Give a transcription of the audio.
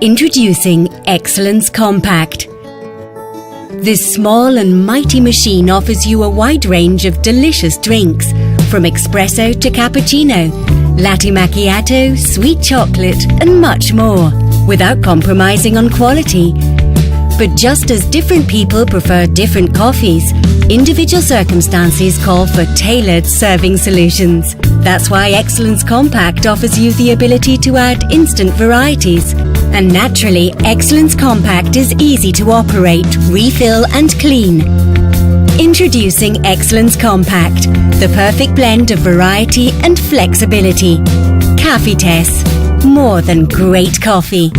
Introducing Excellence Compact. This small and mighty machine offers you a wide range of delicious drinks, from espresso to cappuccino, latte macchiato, sweet chocolate, and much more, without compromising on quality. But just as different people prefer different coffees, individual circumstances call for tailored serving solutions. That's why Excellence Compact offers you the ability to add instant varieties. And naturally, Excellence Compact is easy to operate, refill and clean. Introducing Excellence Compact, the perfect blend of variety and flexibility. Cafitesse, more than great coffee.